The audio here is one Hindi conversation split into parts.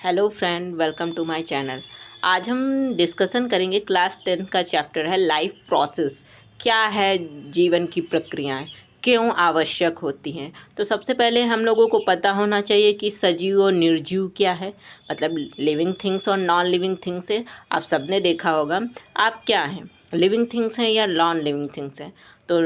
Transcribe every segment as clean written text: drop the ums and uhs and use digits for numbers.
Hello friend, welcome to my channel. आज हम डिस्कशन करेंगे क्लास 10 का चैप्टर है लाइफ प्रोसेस। क्या है जीवन की प्रक्रियाएं, क्यों आवश्यक होती हैं। तो सबसे पहले हम लोगों को पता होना चाहिए कि सजीव और निर्जीव क्या है, मतलब लिविंग थिंग्स और नॉन लिविंग थिंग्स है। आप सबने देखा होगा आप क्या हैं, लिविंग थिंग्स हैं या नॉन लिविंग थिंग्स हैं। तो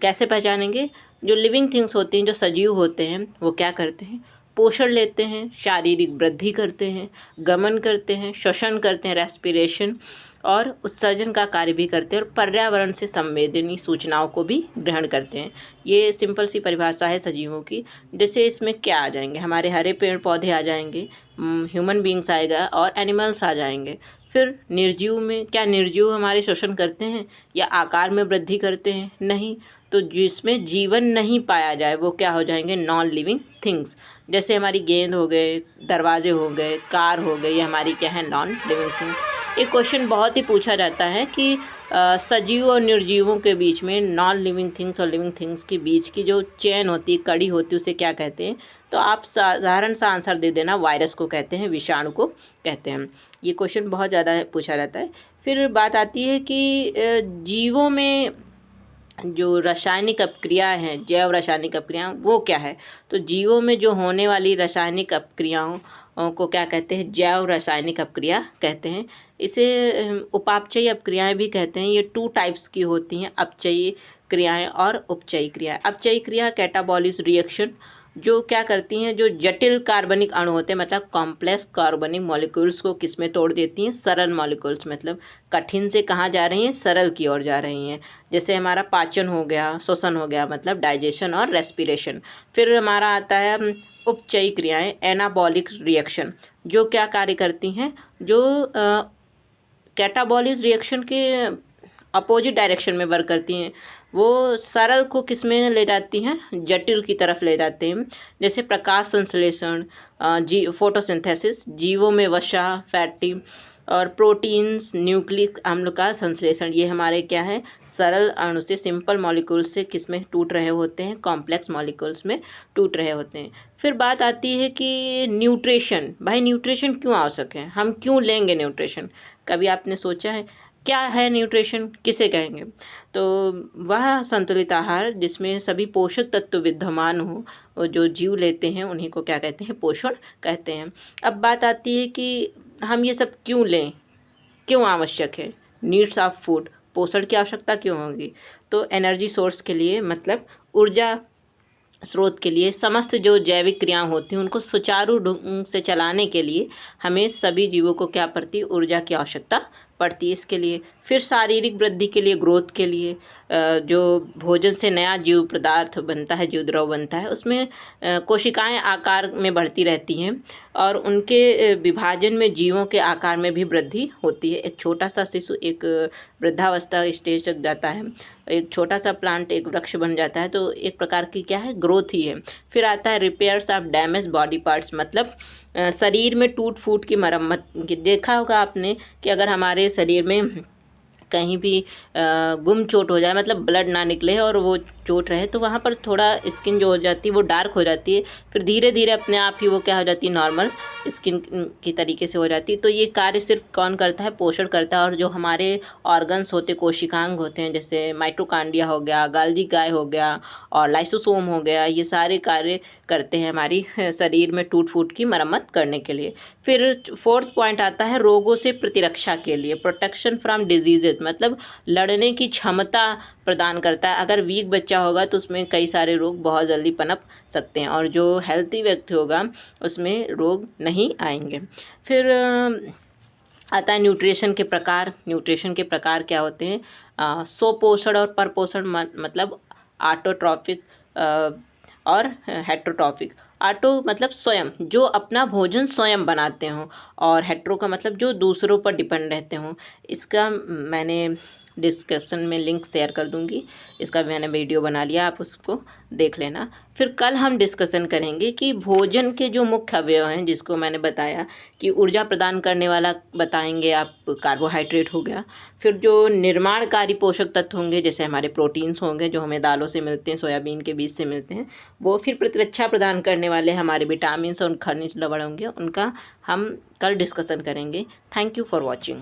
कैसे पहचानेंगे। जो लिविंग थिंग्स होती हैं, जो सजीव होते हैं, वो क्या करते हैं, पोषण लेते हैं, शारीरिक वृद्धि करते हैं, गमन करते हैं, श्वसन करते हैं, रेस्पिरेशन और उत्सर्जन का कार्य भी करते हैं और पर्यावरण से संवेदनीय सूचनाओं को भी ग्रहण करते हैं। ये सिंपल सी परिभाषा है सजीवों की। जैसे इसमें क्या आ जाएंगे, हमारे हरे पेड़ पौधे आ जाएंगे, ह्यूमन बींग्स आएगा और एनिमल्स आ जाएंगे। फिर निर्जीव में क्या, निर्जीव हमारे श्वसन करते हैं या आकार में वृद्धि करते हैं? नहीं। तो जिसमें जीवन नहीं पाया जाए वो क्या हो जाएंगे, नॉन लिविंग थिंग्स। जैसे हमारी गेंद हो गए, दरवाजे हो गए, कार हो गई, ये हमारी क्या है, नॉन लिविंग थिंग्स। एक क्वेश्चन बहुत ही पूछा जाता है कि सजीव और निर्जीवों के बीच में, नॉन लिविंग थिंग्स और लिविंग थिंग्स के बीच की जो चेन होती है, कड़ी होती है, उसे क्या कहते हैं। तो आप साधारण सा आंसर दे देना, वायरस को कहते हैं, विषाणु को कहते हैं। ये क्वेश्चन बहुत ज़्यादा पूछा जाता है। फिर बात आती है कि जीवों में जो रासायनिक अपक्रियाएं हैं, जैव रासायनिक अपक्रियाएं, वो क्या है। तो जीवों में जो होने वाली रासायनिक अपक्रियाओं को क्या कहते हैं, जैव रासायनिक अपक्रिया कहते हैं। इसे उपापचयी अपक्रियाएं भी कहते हैं। ये 2 टाइप्स की होती हैं, अपचयी क्रियाएं और उपचयी क्रियाएं। अपचयी क्रिया कैटाबॉलिस रिएक्शन, जो क्या करती हैं, जो जटिल कार्बनिक अणु होते हैं, मतलब कॉम्प्लेक्स कार्बनिक मॉलिक्यूल्स को किस में तोड़ देती हैं, सरल मॉलिक्यूल्स, मतलब कठिन से कहाँ जा रही हैं, सरल की ओर जा रही हैं। जैसे हमारा पाचन हो गया, श्वसन हो गया, मतलब डाइजेशन और रेस्पिरेशन। फिर हमारा आता है उपचयी क्रियाएं, एनाबॉलिक रिएक्शन, जो क्या कार्य करती हैं, जो कैटाबॉलिस रिएक्शन के अपोजिट डायरेक्शन में वर्क करती हैं। वो सरल को किस में ले जाती हैं, जटिल की तरफ ले जाते हैं। जैसे प्रकाश संश्लेषण, फोटोसिंथेसिस, जीवों में वसा, फैटी और प्रोटीन्स, न्यूक्लिक अम्ल का संश्लेषण, ये हमारे क्या है, सरल अणु से, सिंपल मॉलिक्यूल से किस में टूट रहे होते हैं, कॉम्प्लेक्स मॉलिक्यूल्स में टूट रहे होते हैं। फिर बात आती है कि न्यूट्रिशन, भाई न्यूट्रिशन क्यों आवश्यक है, हम क्यों लेंगे न्यूट्रिशन। कभी आपने सोचा है क्या है न्यूट्रिशन, किसे कहेंगे। तो वह संतुलित आहार जिसमें सभी पोषक तत्व विद्यमान हो, और जो जीव लेते हैं उन्हीं को क्या कहते हैं, पोषण कहते हैं। अब बात आती है कि हम ये सब क्यों लें, क्यों आवश्यक है। नीड्स ऑफ फूड, पोषण की आवश्यकता क्यों होगी। तो एनर्जी सोर्स के लिए, मतलब ऊर्जा स्रोत के लिए, समस्त जो जैविक क्रियाएं होती हैं उनको सुचारू ढंग से चलाने के लिए हमें सभी जीवों को क्या पड़ती है, ऊर्जा की आवश्यकता पड़ती है इसके लिए। फिर शारीरिक वृद्धि के लिए, ग्रोथ के लिए, जो भोजन से नया जीव पदार्थ बनता है, जीव द्रव बनता है, उसमें कोशिकाएं आकार में बढ़ती रहती हैं और उनके विभाजन में जीवों के आकार में भी वृद्धि होती है। एक छोटा सा शिशु एक वृद्धावस्था स्टेज तक जाता है, एक छोटा सा प्लांट एक वृक्ष बन जाता है, तो एक प्रकार की क्या है, ग्रोथ ही है। फिर आता है repairs of damage body parts, मतलब शरीर में टूट फूट की मरम्मत। देखा होगा आपने कि अगर हमारे शरीर में कहीं भी गुम चोट हो जाए, मतलब ब्लड ना निकले और वो चोट रहे, तो वहाँ पर थोड़ा स्किन जो हो जाती है वो डार्क हो जाती है। फिर धीरे धीरे अपने आप ही वो क्या हो जाती है, नॉर्मल स्किन की तरीके से हो जाती है। तो ये कार्य सिर्फ कौन करता है, पोषण करता है। और जो हमारे ऑर्गन्स होते, कोशिकांग होते हैं, जैसे माइटोकांड्रिया हो गया, गाल्गी गाय हो गया और लाइसोसोम हो गया, ये सारे कार्य करते हैं हमारी शरीर में टूट फूट की मरम्मत करने के लिए। फिर 4th पॉइंट आता है रोगों से प्रतिरक्षा के लिए, प्रोटेक्शन फ्रॉम डिजीजेज, मतलब लड़ने की क्षमता प्रदान करता है। अगर वीक बच्चा होगा तो उसमें कई सारे रोग बहुत जल्दी पनप सकते हैं, और जो हेल्थी व्यक्ति होगा उसमें रोग नहीं आएंगे। फिर आता है न्यूट्रिशन के प्रकार। न्यूट्रिशन के प्रकार क्या होते हैं, स्वपोषण और परपोषण, मतलब ऑटोट्रॉफिक और हेट्रोट्रॉफिक। ऑटो मतलब स्वयं, जो अपना भोजन स्वयं बनाते हों, और हेट्रो का मतलब जो दूसरों पर डिपेंड रहते हों। इसका मैंने डिस्क्रिप्शन में लिंक शेयर कर दूंगी, इसका मैंने वीडियो बना लिया, आप उसको देख लेना। फिर कल हम डिस्कशन करेंगे कि भोजन के जो मुख्य अवयव हैं, जिसको मैंने बताया कि ऊर्जा प्रदान करने वाला बताएंगे आप, कार्बोहाइड्रेट हो गया। फिर जो निर्माणकारी पोषक तत्व होंगे, जैसे हमारे प्रोटीन्स होंगे जो हमें दालों से मिलते हैं, सोयाबीन के बीज से मिलते हैं वो। फिर प्रतिरक्षा प्रदान करने वाले हमारे विटामिन और खनिज लवण होंगे, उनका हम कल डिस्कशन करेंगे। Thank you for watching.